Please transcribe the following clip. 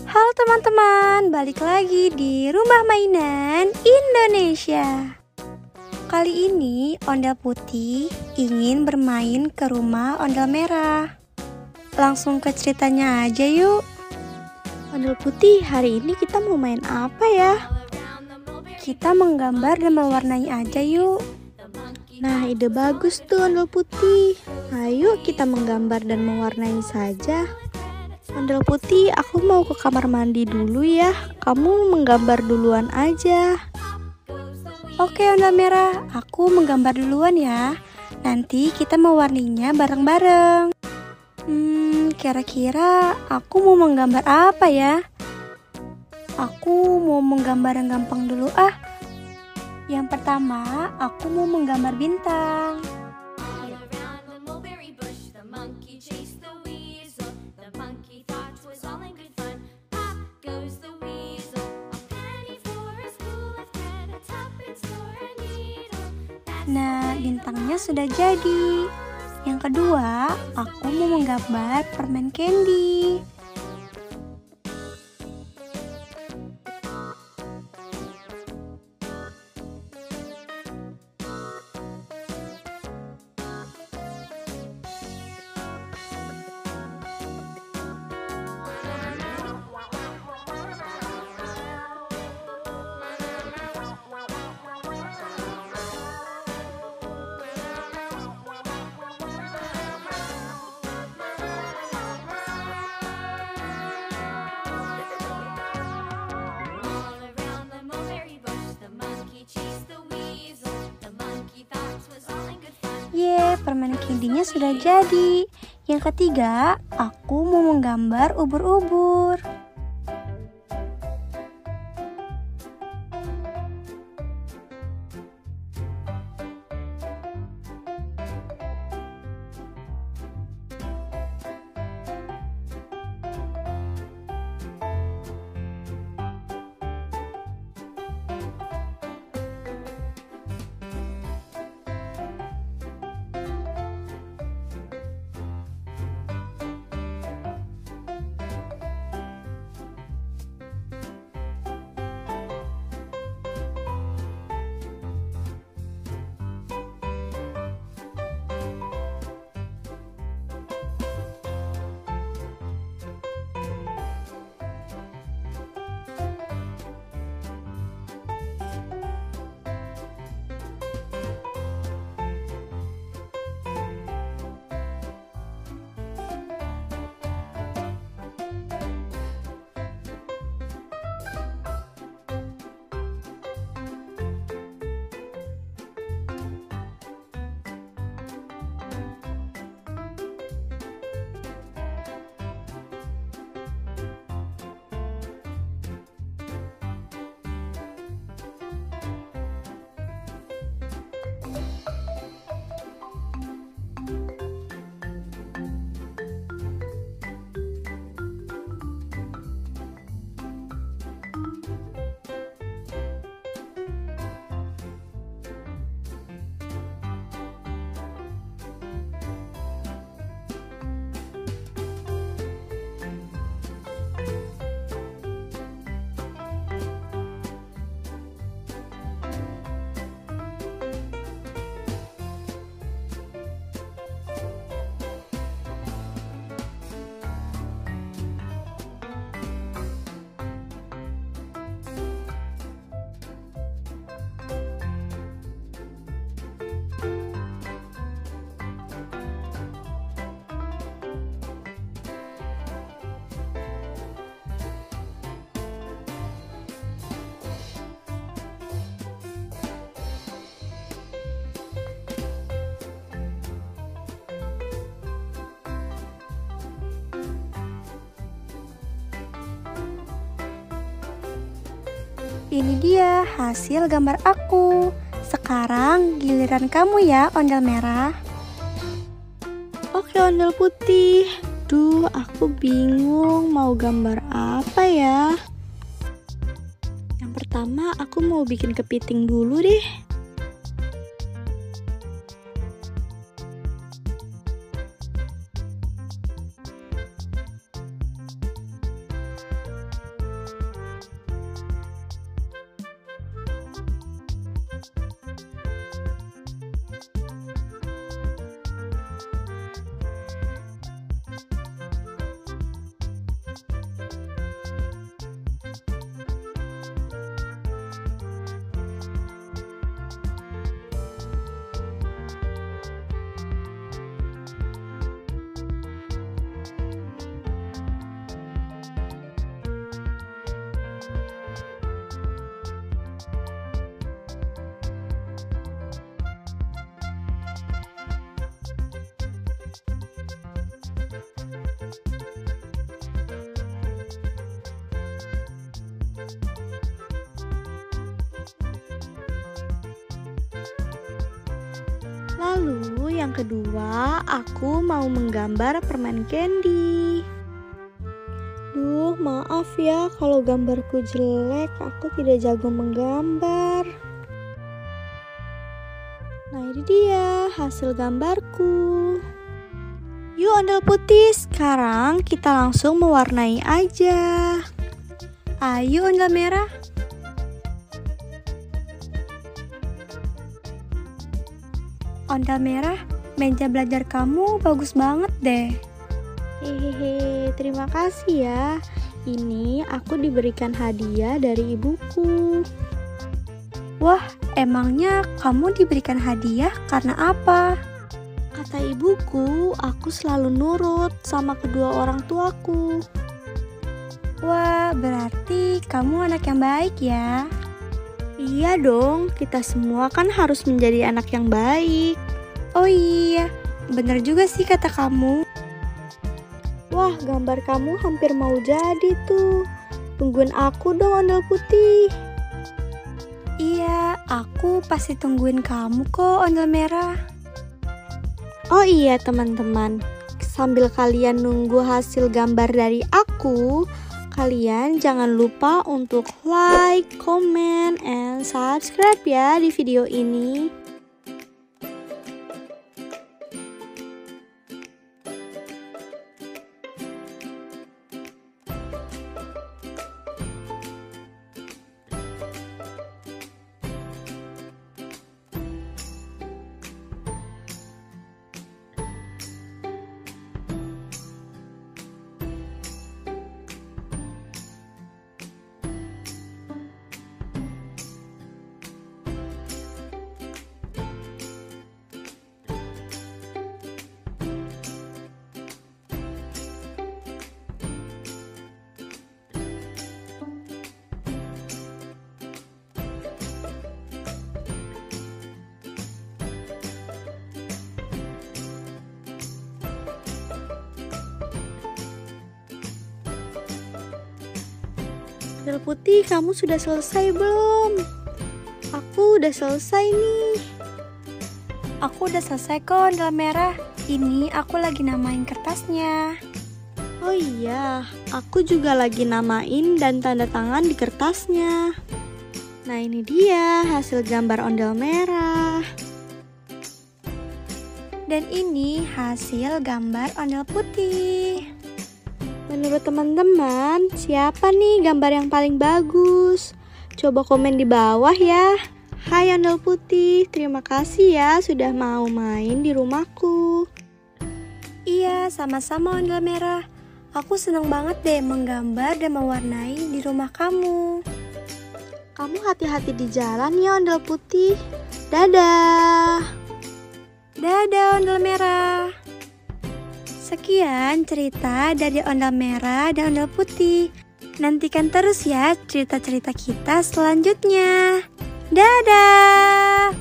Halo teman-teman, balik lagi di Rumah Mainan Indonesia. Kali ini Ondel Putih ingin bermain ke rumah Ondel Merah. Langsung ke ceritanya aja yuk. Ondel Putih, hari ini kita mau main apa ya? Kita menggambar dan mewarnai aja yuk. Nah, ide bagus tuh Ondel Putih. Ayo kita menggambar dan mewarnai saja. Ondel Putih, aku mau ke kamar mandi dulu ya. Kamu menggambar duluan aja. Oke Ondel Merah, aku menggambar duluan ya. Nanti kita mewarnainya bareng-bareng. Kira-kira aku mau menggambar apa ya? Aku mau menggambar yang gampang dulu ah. Yang pertama, aku mau menggambar bintang. Nah, bintangnya sudah jadi. Yang kedua, aku mau menggambar permen candy. Permen candy-nya sudah jadi. Yang ketiga, aku mau menggambar ubur-ubur. Ini dia hasil gambar aku. Sekarang giliran kamu ya Ondel Merah. Oke Ondel Putih. Duh, aku bingung mau gambar apa ya. Yang pertama aku mau bikin kepiting dulu deh. Lalu yang kedua, aku mau menggambar permen candy. Duh, maaf ya kalau gambarku jelek, aku tidak jago menggambar. Nah, ini dia hasil gambarku. Yuk ondel putih, sekarang kita langsung mewarnai aja. Ayo ondel merah. Ondel merah, meja belajar kamu bagus banget deh. Hehehe, terima kasih ya. Ini aku diberikan hadiah dari ibuku. Wah, emangnya kamu diberikan hadiah karena apa? Kata ibuku, aku selalu nurut sama kedua orang tuaku. Wah, berarti kamu anak yang baik ya. Iya dong, kita semua kan harus menjadi anak yang baik. Oh iya, bener juga sih kata kamu. Wah, gambar kamu hampir mau jadi tuh. Tungguin aku dong ondel putih. Iya, aku pasti tungguin kamu kok ondel merah. Oh iya teman-teman, sambil kalian nunggu hasil gambar dari aku, kalian jangan lupa untuk like, comment, and subscribe ya di video ini. Ondel putih, kamu sudah selesai belum? Aku udah selesai nih. Aku udah selesai kok ondel merah. Ini aku lagi namain kertasnya. Oh iya, aku juga lagi namain dan tanda tangan di kertasnya. Nah, ini dia hasil gambar ondel merah. Dan ini hasil gambar ondel putih. Menurut teman-teman, siapa nih gambar yang paling bagus? Coba komen di bawah ya. Hai ondel putih, terima kasih ya sudah mau main di rumahku. Iya, sama-sama ondel merah. Aku senang banget deh menggambar dan mewarnai di rumah kamu. Kamu hati-hati di jalan ya ondel putih. Dadah. Dadah ondel merah. Sekian cerita dari ondel merah dan ondel putih. Nantikan terus ya cerita-cerita kita selanjutnya. Dadah.